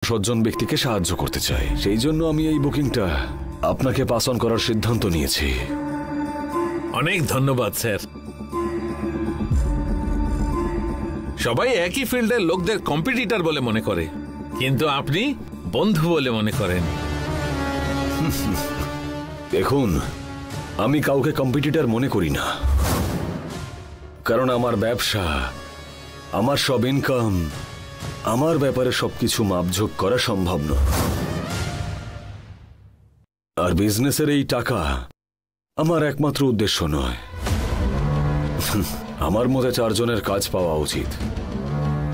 সজ্জন ব্যক্তিকে সাহায্য করতে চাই, সেই জন্য আমি এই বুকিংটা আপনাকে পাস অন করার সিদ্ধান্ত নিয়েছি। অনেক ধন্যবাদ স্যার। সবাই একই ফিল্ডের লোকদের কম্পিটিটর বলে মনে করে, কিন্তু আপনি বন্ধু বলে মনে করেন। দেখুন, আমি কাউকে কম্পিটিটর মনে করি না, কারণ আমার ব্যবসা, আমার সব ইনকাম, আমার ব্যাপারে সবকিছু মাপঝোক করা সম্ভব নয়। আর বিজনেসের এই টাকা আমার একমাত্র উদ্দেশ্য নয়। আমার মধ্যে 4 জনের কাজ পাওয়া উচিত,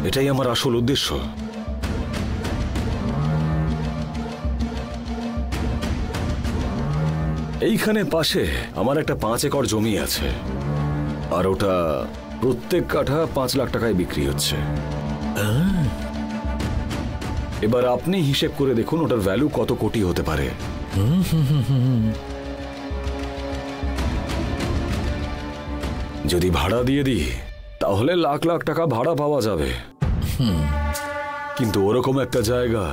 এটাই আমার আসল উদ্দেশ্য। এইখানে পাশে আমার একটা 5 একর জমি আছে, আর ওটা প্রত্যেক কাঠা 5 লাখ টাকায় বিক্রি হচ্ছে। এবার আপনি হিসেব করে দেখুন ওটার ভ্যালু কত কোটি হতে পারে। যদি ভাড়া দিয়ে দিই তাহলে লাখ লাখ টাকা ভাড়া পাওয়া যাবে, কিন্তু ওরকম একটা জায়গা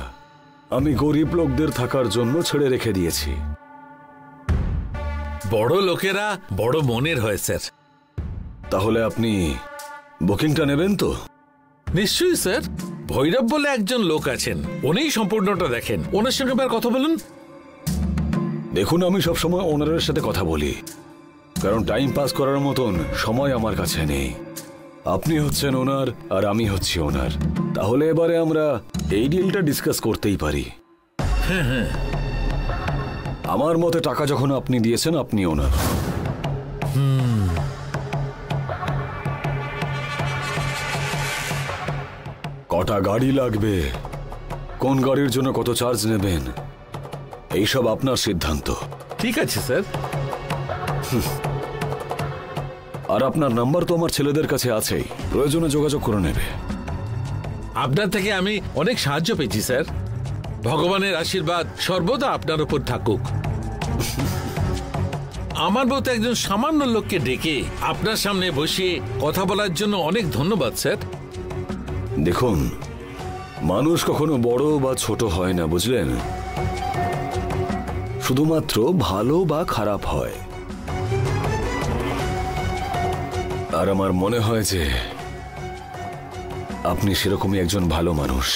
আমি গরিব লোকদের থাকার জন্য ছেড়ে রেখে দিয়েছি। বড় লোকেরা বড় মনের হয় স্যার। তাহলে আপনি বুকিংটা নেবেন তো? নিশ্চয়ই স্যার। ভৈরব বলে একজন লোক আছেন, উনিই সম্পূর্ণটা দেখেন। ওনার সঙ্গে এবার কথা বলুন। দেখুন, আমি সবসময় ওনারের সাথে কথা বলি, কারণ টাইম পাস করার মতন সময় আমার কাছে নেই। আপনি হচ্ছেন ওনার আর আমি হচ্ছি ওনার, তাহলে এবারে আমরা এই ডিলটা ডিসকাস করতেই পারি। আমার মতে টাকা যখন আপনি দিয়েছেন, আপনি ওনার। কটা গাড়ি লাগবে, কোন গাড়ির জন্য কত চার্জ নেবেন, এইসব আপনার সিদ্ধান্ত। ঠিক আছে স্যার। আর আপনার নাম্বার তো আমার ছেলেদের কাছে আছেই, প্রয়োজনে যোগাযোগ করে নেবে। আপনার থেকে আমি অনেক সাহায্য পেয়েছি স্যার। ভগবানের আশীর্বাদ সর্বদা আপনার উপর থাকুক। আমার মতো একজন সামান্য লোককে ডেকে আপনার সামনে বসিয়ে কথা বলার জন্য অনেক ধন্যবাদ স্যার। দেখুন, মানুষ কখনো বড় বা ছোট হয় না, বুঝলেন? শুধুমাত্র ভালো বা খারাপ হয়। আর আমার মনে হয় যে আপনি সেরকমই একজন ভালো মানুষ।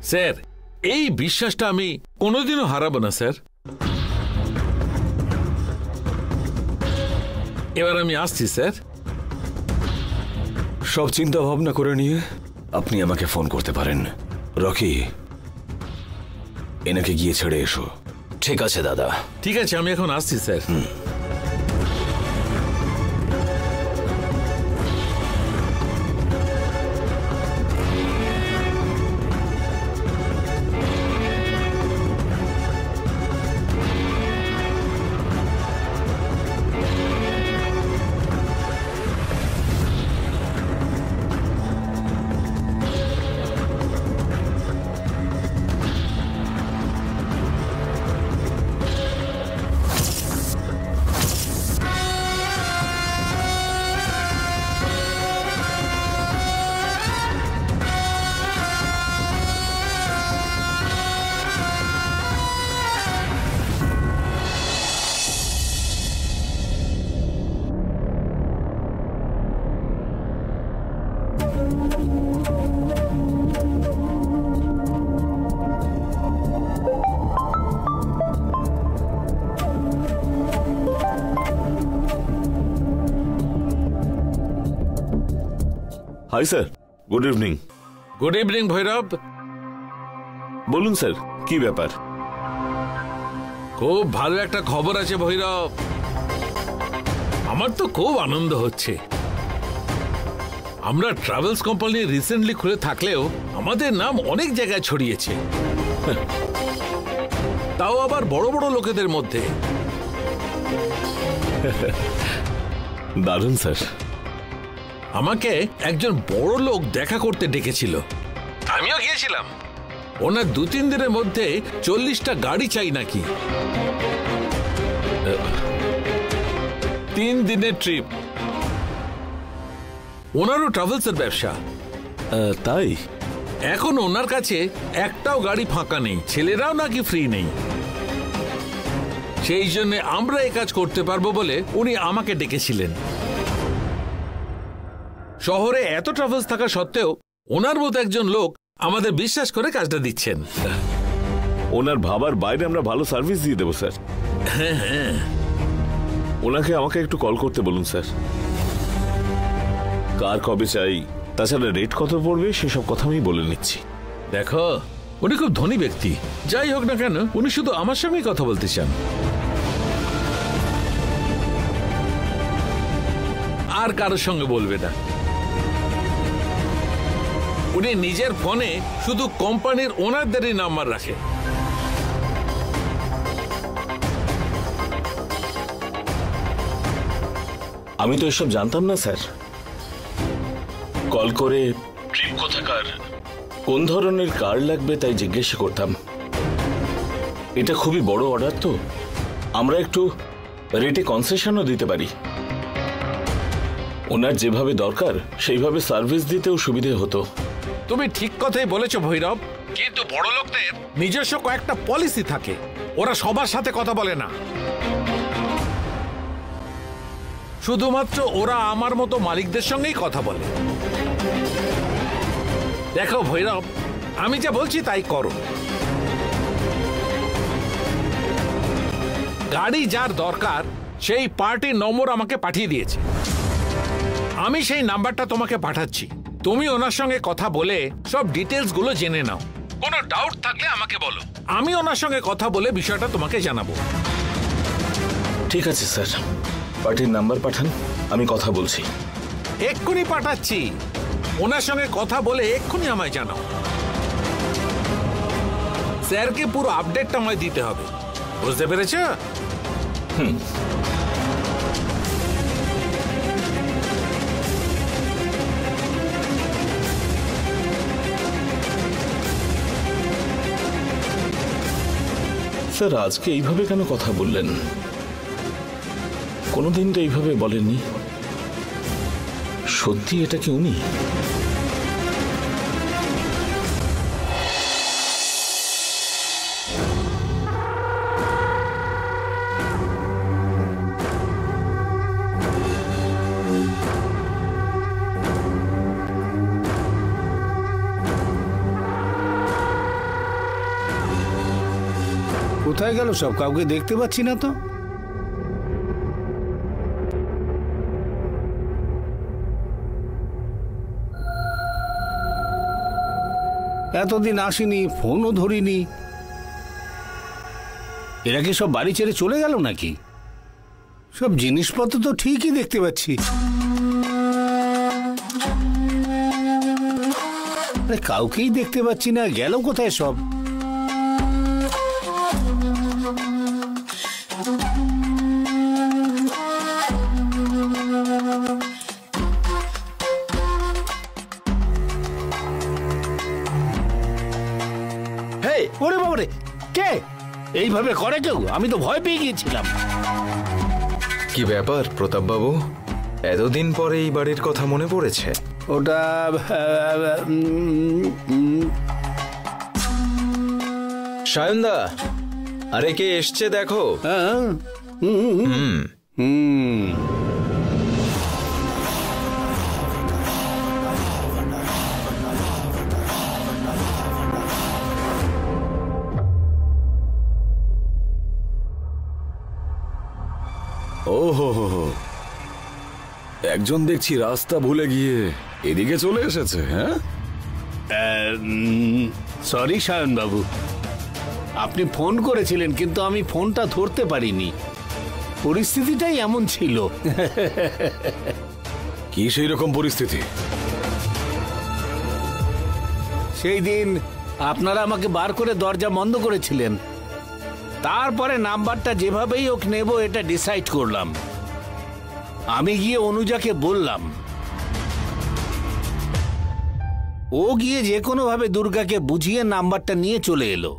স্যার, এই বিশ্বাসটা আমি কোনোদিনও হারাবো না স্যার। এবার আমি আসছি স্যার। সব চিন্তা ভাবনা করে নিয়ে আপনি আমাকে ফোন করতে পারেন। রকি, এনাকে গিয়ে ছেড়ে এসো। ঠিক আছে দাদা। ঠিক আছে, আমি এখন আসছি sir. Hi sir, good evening. Good evening Bhairab. বলুন স্যার, কি ব্যাপার? খুব ভালো একটা খবর আছে ভৈরব। আমার তো খুব আনন্দ হচ্ছে। আমরা ট্রাভেলস কোম্পানি রিসেন্টলি খুলে থাকলেও আমাদের নাম অনেক জায়গায় ছড়িয়েছে, তাও আবার বড় বড় লোকেদের মধ্যে। দারুণ স্যার। আমাকে একজন বড় লোক দেখা করতে ডেকেছিল, আমিও গিয়েছিলাম। ওনার 2-3 দিনের মধ্যে 40টা গাড়ি চাই নাকি। 3 দিনের ট্রিপ। ওনারও ট্রাভেলসের ব্যবসা। তাই? এখন ওনার কাছে একটাও গাড়ি ফাঁকা নেই, ছেলেরাও নাকি ফ্রি নেই। সেই জন্য আমরা এই কাজ করতে পারবো বলে উনি আমাকে ডেকেছিলেন। শহরে এত ট্রাভেলস থাকা সত্ত্বেও ওনার মতো একজন লোক আমাদের বিশ্বাস করে কাজটা দিচ্ছেন। ওনার ভাবার বাইরে আমরা ভালো সার্ভিস দিয়ে দেবো স্যার। ওনাকে আমাকে একটু কল করতে বলুন স্যার। কার কবে চাই, তাছাড়া রেট কত পড়বে সেসব কথা আমি বলে নিচ্ছি। দেখো, উনি খুব ধনী ব্যক্তি, যাই হোক না কেন উনি শুধু আমার সঙ্গেই কথা বলতে চান, আর কারোর সঙ্গে বলবে না। উনি নিজের ফোনে শুধু কোম্পানির ওনারদেরই নাম্বার রাখে। আমি তো এসব জানতাম না স্যার। কল করে ট্রিপ কোথাকার, কোন ধরনের কার লাগবে তাই জিজ্ঞেস করতাম। এটা খুবই বড় অর্ডার, তো আমরা একটু রেটে কনসেশনও দিতে পারি। ওনার যেভাবে দরকার সেইভাবে সার্ভিস দিতেও সুবিধে হতো। তুমি ঠিক কথাই বলেছো ভৈরব, কিন্তু বড় লোকদের নিজস্ব কয়েকটা পলিসি থাকে, ওরা সবার সাথে কথা বলে না। শুধুমাত্র ওরা আমার মতো মালিকদের সঙ্গেই কথা বলে। দেখো ভৈরব, আমি যা বলছি তাই করো। গাড়ি যার দরকার সেই পার্টির নম্বর আমাকে পাঠিয়ে দিয়েছে, আমি সেই নাম্বারটা তোমাকে পাঠাচ্ছি। তুমি ওনার সঙ্গে কথা বলে সব ডিটেলস গুলো জেনে নাও। কোনো ডাউট থাকলে আমাকে বলো, আমি ওনার সঙ্গে কথা বলে বিষয়টা তোমাকে জানাবো। ঠিক আছে স্যার, পার্টির নাম্বার পাঠান, আমি কথা বলছি। এক্ষুনি পাঠাচ্ছি, ওনার সঙ্গে কথা বলে এক্ষুনি আমায় জানাও। স্যারকে পুরো আপডেটটা আমায় দিতে হবে, বুঝতে পেরেছ? স্যার, আজকে এইভাবে কেন কথা বললেন? কোনোদিন তো এইভাবে বলেননি। সত্যি এটা কি উনি? কোথায় গেল সব? কাউকে দেখতে পাচ্ছি না তো। এতদিন আসিনি, ফোনও ধরিনি। এরা কি সব বাড়ি ছেড়ে চলে গেল নাকি? সব জিনিসপত্র তো ঠিকই দেখতে পাচ্ছি। কাউকেই দেখতে পাচ্ছি না, গেল কোথায় সব? ওরে বাবারে, কে এইভাবে করে কেউ? আমি তো ভয় পেয়ে গিয়েছিলাম। কি ব্যাপার প্রতাপ বাবু, এতদিন পরে এই বাড়ির কথা মনে পড়েছে? ওটা সায়নদা, আরে কে এসছে দেখো। ওহো হো হো, একজন দেখছি রাস্তা ভুলে গিয়ে এদিকে চলে এসেছে। হ্যাঁ, সরি সায়ন বাবু, আপনি ফোন করেছিলেন কিন্তু আমি ফোনটা ধরতে পারিনি, পরিস্থিতিটাই এমন ছিল। কি সেই রকম পরিস্থিতি? সেই দিন আপনারা আমাকে বার করে দরজা বন্ধ করেছিলেন, তারপরে নাম্বারটা যেভাবেই হোক নেব এটা ডিসাইড করলাম। আমি গিয়ে অনুজাকে বললাম, ও গিয়ে যে কোনো ভাবে দুর্গাকে বুঝিয়ে নাম্বারটা নিয়ে চলে এলো।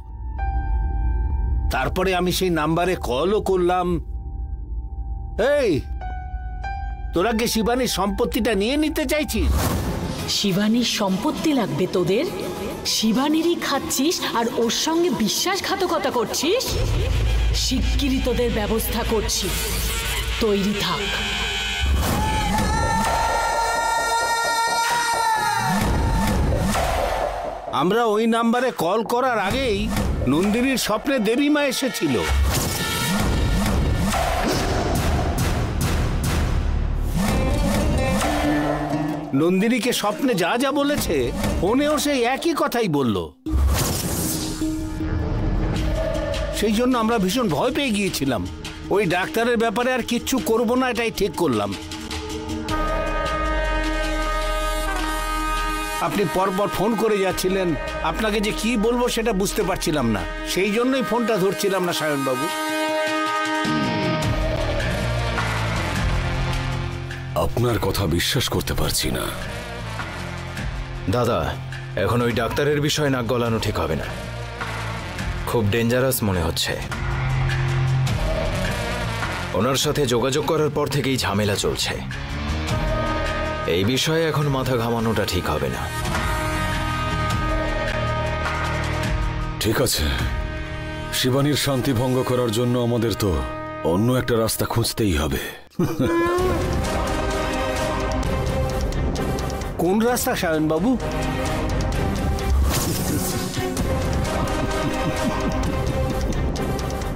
তারপরে আমি সেই নাম্বারে কলও করলাম। এই, তোরা কি শিবানীর সম্পত্তিটা নিয়ে নিতে চাইছিস? শিবানীর সম্পত্তি লাগবে তোদের? শিবানীরই খাচ্ছিস আর ওর সঙ্গে বিশ্বাসঘাতকতা করছিস? শিগগিরই তোদের ব্যবস্থা করছি, তৈরি থাক। আমরা ওই নাম্বারে কল করার আগেই নন্দিনীর স্বপ্নে দেবী মা এসেছিল। নন্দিনীকে স্বপ্নে যা যা বলেছে ফোনেও সেই একই কথাই বলল। সেই জন্য আমরা ভীষণ ভয় পেয়ে গিয়েছিলাম। ওই ডাক্তারের ব্যাপারে আর কিচ্ছু করব না, এটাই ঠিক করলাম। আপনি পরপর ফোন করে যাচ্ছিলেন, আপনাকে যে কি বলবো সেটা বুঝতে পারছিলাম না, সেই জন্যই ফোনটা ধরছিলাম না সায়নবাবু। আপনার কথা বিশ্বাস করতে পারছি না। দাদা, এখন ওই ডাক্তারের বিষয়ে নাক গলানো ঠিক হবে না। খুব ডেঞ্জারাস মনে হচ্ছে। ওনার সাথে যোগাযোগ করার পর থেকেই ঝামেলা চলছে। এই বিষয়ে এখন মাথা ঘামানোটা ঠিক হবে না। ঠিক আছে, শিবানীর শান্তি ভঙ্গ করার জন্য আমাদের তো অন্য একটা রাস্তা খুঁজতেই হবে। কোন রাস্তা সায়নবাবু?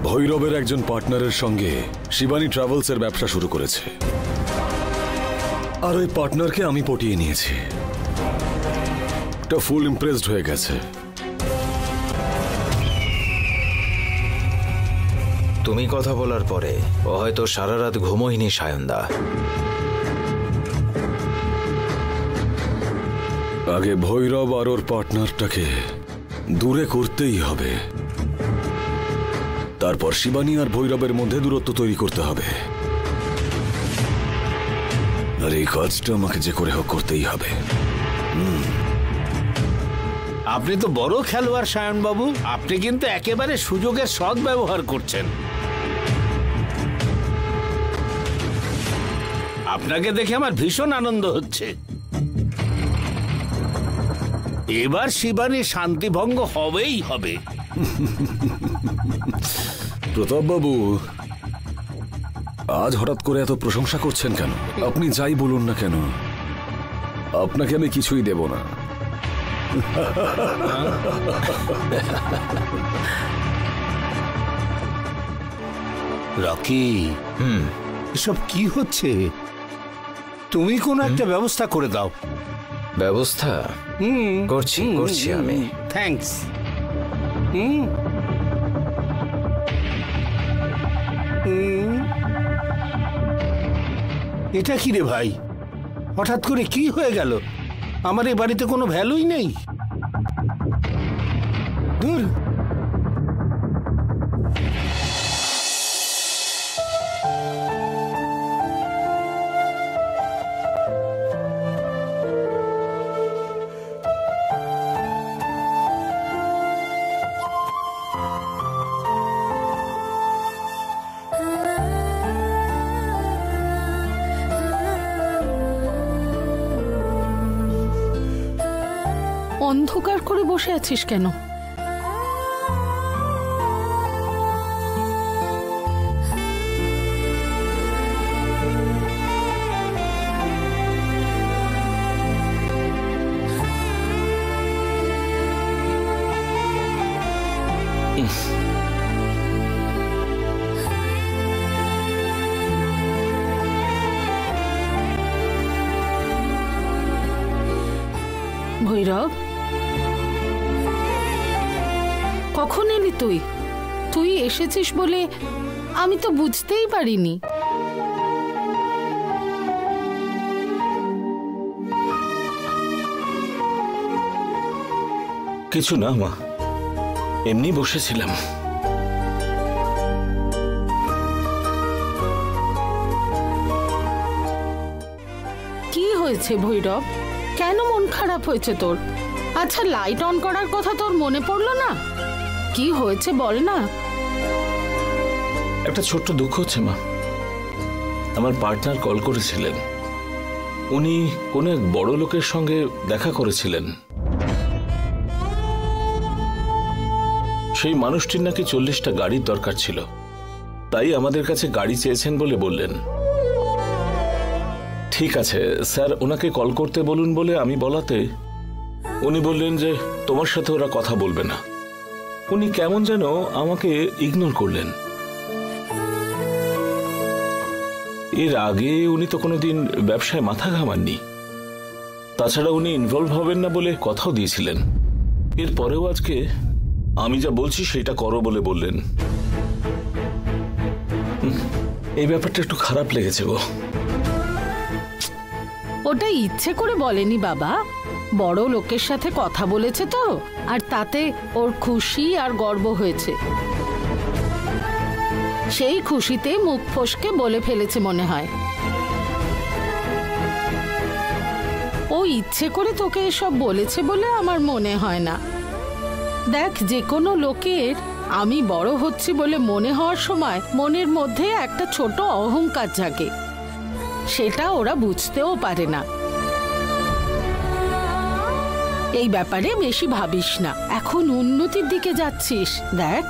ভৈরবের একজন পার্টনারের সঙ্গে শিবানী ট্রাভেলসের ব্যবসা শুরু করেছে, আর ওই পার্টনারকে আমি পটিয়ে নিয়েছি। ফুল ইমপ্রেসড হয়ে গেছে। তুমি কথা বলার পরে ও হয়তো সারা রাত ঘুমোয়নি সায়নদা। আগে ভৈরব আর ওর পার্টনারটাকে দূরে করতেই হবে, তারপর শিবানী আর ভৈরবের মধ্যে দূরত্ব তৈরি করতে হবে। আর এই কাজটা আমাকে যে করে হোক করতেই হবে। আপনি তো বড় খেলোয়াড় সায়নবাবু, আপনি কিন্তু একেবারে সুযোগের সদ্ব্যবহার করছেন। আপনাকে দেখে আমার ভীষণ আনন্দ হচ্ছে। এবার শিবানী শান্তিভঙ্গ হবেই হবে। প্রতাপ বাবু, আজ হঠাৎ করে এত প্রশংসা করছেন কেন? আপনি যাই বলুন না কেন, আপনাকে আমি কিছুই দেব না। রকি, এসব কি হচ্ছে? তুমি কোন একটা ব্যবস্থা করে দাও। ব্যবস্থা করছি আমি। থ্যাঙ্কস। এটা কি রে ভাই, হঠাৎ করে কি হয়ে গেল? আমার এই বাড়িতে কোনো ভ্যালুই নেই। দূর। অন্ধকার করে বসে আছিস কেন? ভৈরব, কখন এলি তুই? তুই এসেছিস বলে আমি তো বুঝতেই পারিনি। কিছু না মা, এমনি বসেছিলাম। কি হয়েছে ভৈরব? কেন মন খারাপ হয়েছে তোর? আচ্ছা, লাইট অন করার কথা তোর মনে পড়লো না? কি হয়েছে বল না। একটা ছোট্ট দুঃখ হচ্ছে মা। আমার পার্টনার কল করেছিলেন, উনি কোন এক বড় লোকের সঙ্গে দেখা করেছিলেন। সেই মানুষটির নাকি 40টা গাড়ির দরকার ছিল, তাই আমাদের কাছে গাড়ি চেয়েছেন বলে বললেন। ঠিক আছে স্যার, ওনাকে কল করতে বলুন বলে আমি বলাতে উনি বললেন যে তোমার সাথে ওরা কথা বলবে না। উনি কেমন যেন আমাকে ইগনোর করলেন। এর আগে উনি তো কোনোদিন ব্যবসায় মাথা ঘামাননি, তাছাড়া উনি ইনভলভ হবেন না বলে কথাও দিয়েছিলেন। এরপরেও আজকে আমি যা বলছি সেটা করো বলে বললেন। এই ব্যাপারটা একটু খারাপ লেগেছে গো। ওটা ইচ্ছে করে বলেনি বাবা, বড় লোকের সাথে কথা বলেছে তো, আর তাতে ওর খুশি আর গর্ব হয়েছে। সেই খুশিতে মুখ ফসকে বলে ফেলেছে মনে হয়। ও ইচ্ছে করে তোকে এসব বলেছে বলে আমার মনে হয় না। দেখ, যে কোনো লোকের আমি বড় হচ্ছি বলে মনে হওয়ার সময় মনের মধ্যে একটা ছোট অহংকার জাগে, সেটা ওরা বুঝতেও পারে না। এই ব্যাপারে বেশি ভাবিস না, এখন উন্নতির দিকে যাচ্ছিস। দেখ,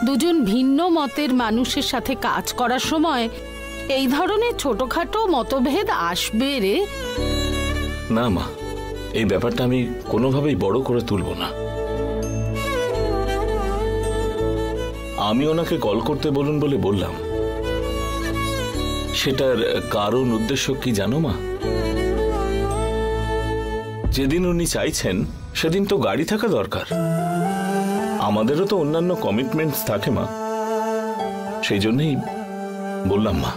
দুজন ভিন্ন মতের মানুষের সাথে কাজ করার সময় এই ধরনের ছোটখাটো মতভেদ আসবে রে। না মা, এই ব্যাপারটা আমি কোনোভাবেই বড় করে তুলব না। আমি ওনাকে কল করতে বলুন বলে বললাম, সেটার কারণ উদ্দেশ্য কি জানো মা? যেদিন উনি চাইছেন সেদিন তো গাড়ি থাকা দরকার। আমাদেরও তো অন্যান্য কমিটমেন্টস থাকে মা, সেই জন্যই বললাম মা।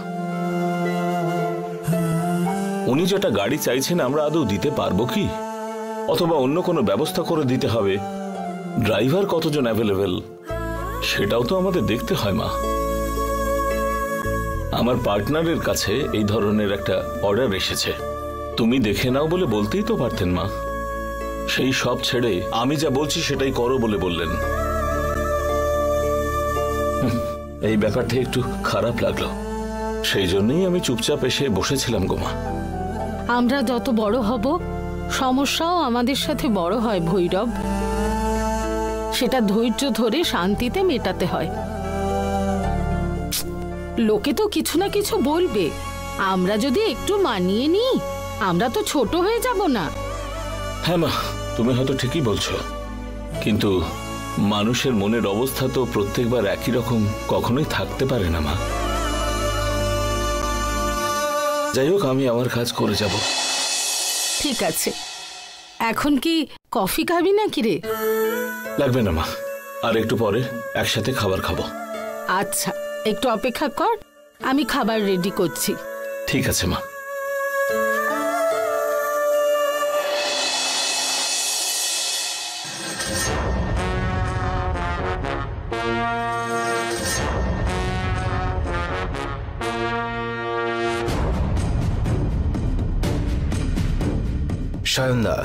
উনি যেটা গাড়ি চাইছেন আমরা আদৌ দিতে পারবো কি, অথবা অন্য কোনো ব্যবস্থা করে দিতে হবে? ড্রাইভার কতজন অ্যাভেলেবেল সেটাও তো আমাদের দেখতে হয় মা। আমার পার্টনারের কাছে এই ধরনের একটা অর্ডার এসেছে, তুমি দেখে নাও বলে বলতেই তো পারতেন মা। সেই সব ছেড়ে আমি যা বলছি সেটাই করো বলে বললেন। এই ব্যাপারটা একটু খারাপ লাগলো, সেই জন্যই আমি চুপচাপ এসে বসেছিলাম গোমা। আমরা যত বড় হব সমস্যাও আমাদের সাথে বড় হয় ভৈরব, সেটা ধৈর্য ধরে শান্তিতে মেটাতে হয়। লোকে তো কিছু না কিছু বলবে, আমরা যদি একটু মানিয়ে নিই আমরা তো ছোট হয়ে যাব না। হ্যাঁ মা, তুমি হয়তো ঠিকই বলছো, কিন্তু মানুষের মনের অবস্থা তো প্রত্যেকবার একই রকম কখনোই থাকতে পারে না মা। যাই হোক, আমি আমার কাজ করে যাব। ঠিক আছে, এখন কি কফি খাবি নাকি রে? লাগবে না মা, আর একটু পরে একসাথে খাবার খাবো। আচ্ছা, একটু অপেক্ষা কর, আমি খাবার রেডি করছি। ঠিক আছে মা। সায়নদা,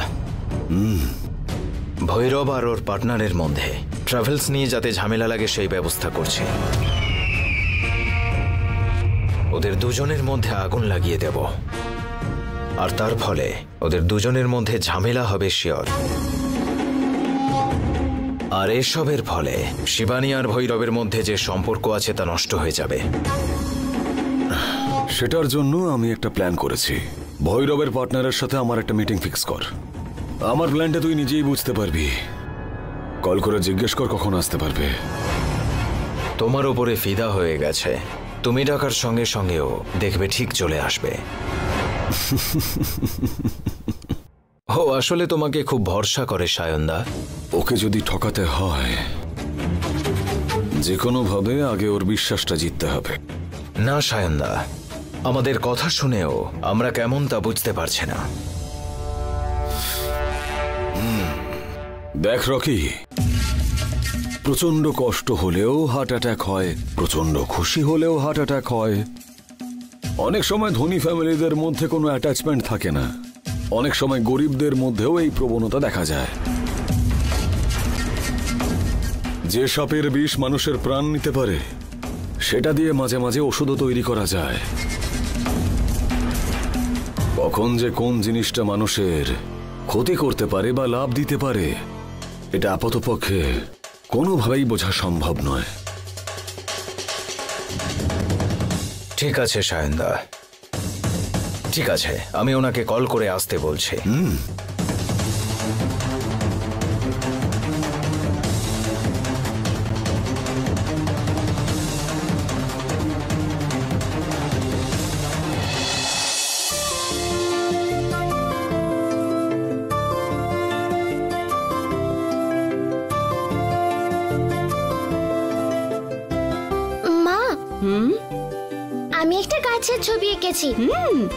ভৈরব আর ওর পার্টনারের মধ্যে ট্রাভেলস নিয়ে যাতে ঝামেলা লাগে সেই ব্যবস্থা করছি। ওদের দুজনের মধ্যে আগুন লাগিয়ে দেব, আর তার ফলে ওদের দুজনের মধ্যে ঝামেলা হবে শিওর। আর এসবের ফলে শিবানী আর ভৈরবের মধ্যে যে সম্পর্ক আছে তা নষ্ট হয়ে যাবে। সেটার জন্য আমি একটা প্ল্যান করেছি। ভৈরবের পার্টনারের সাথে আমার একটা মিটিং ফিক্স কর। আমার প্ল্যানটা তুই নিজেই বুঝতে পারবি। কল করে জিজ্ঞেস কর কখন আসতে পারবে। তোমার উপরে ফিদা হয়ে গেছে, তুমি ডাকার সঙ্গে সঙ্গেও দেখবে ঠিক চলে আসবে। ও আসলে তোমাকে খুব ভরসা করে সায়নদা। ওকে যদি ঠকাতে হয় যে কোনো ভাবে আগে ওর বিশ্বাসটা জিততে হবে। না সায়নদা, আমাদের কথা শুনেও আমরা কেমন তা বুঝতে পারছি না। দেখ রকি, প্রচন্ড কষ্ট হলেও হার্ট অ্যাটাক হয়, প্রচন্ড খুশি হলেও হার্ট অ্যাটাক হয়। অনেক সময় ধনী ফ্যামিলিদের মধ্যে কোনো অ্যাটাচমেন্ট থাকে না, অনেক সময় গরিবদের মধ্যেও এই প্রবণতা দেখা যায়। যে সাপের বিষ মানুষের প্রাণ নিতে পারে সেটা দিয়ে মাঝে মাঝে ওষুধও তৈরি করা যায়। কখন যে কোন জিনিসটা মানুষের ক্ষতি করতে পারে বা লাভ দিতে পারে এটা আপাতপক্ষে কোনোভাবেই বোঝা সম্ভব নয়। ঠিক আছে সায়নদা, ঠিক আছে, আমি ওনাকে কল করে আসতে বলছি। মা, আমি একটা গাছের ছবি এঁকেছি।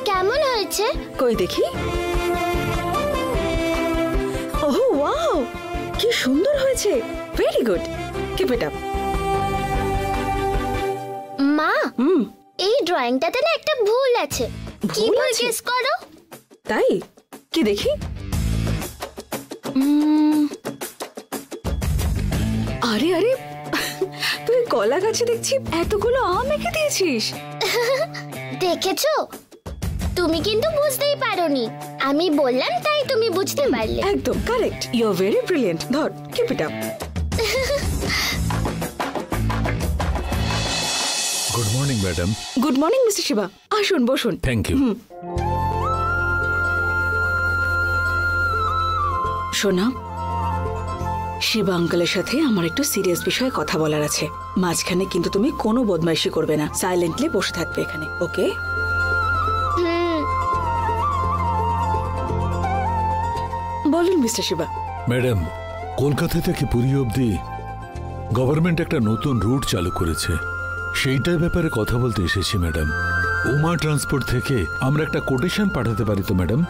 কেমন হয়েছে? কই দেখি। ওহ ওয়াও, কি সুন্দর হয়েছে। Very good, keep it up. মা, এই ড্রয়িংটাতে না একটা ভুল আছে। কি ভুল ভুল আছে? গেস করো। তাই কি দেখি। আরে আরে, তুই কলা গাছে দেখছি এতগুলো আম এঁকে দিয়েছিস। দেখেছো, তুমি কিন্তু বুঝতেই পারোনি। আমি বললাম তাই তুমি বুঝতে পারলে। একদম correct, you are very brilliant. ধর, keep it up. Good morning madam. Good morning mister Shiva, আসুন বসুন। Thank you. শোনা, শিবা আঙ্কেলের সাথে আমার একটু সিরিয়াস বিষয়ে কথা বলার আছে। মাঝখানে কিন্তু তুমি কোনো বদমাইশি করবে না, সাইলেন্টলি বসে থাকবে এখানে, ওকে? বলুন মিস্টার শিবা। ম্যাডাম, কলকাতা থেকে পুরী অবধি গভর্নমেন্ট একটা নতুন রুট চালু করেছে, সেইটার ব্যাপারে কথা বলতে এসেছি ম্যাডাম। উমা ট্রান্সপোর্ট থেকে আমরা একটা কোটেশন পাঠাতে পারি তো ম্যাডাম?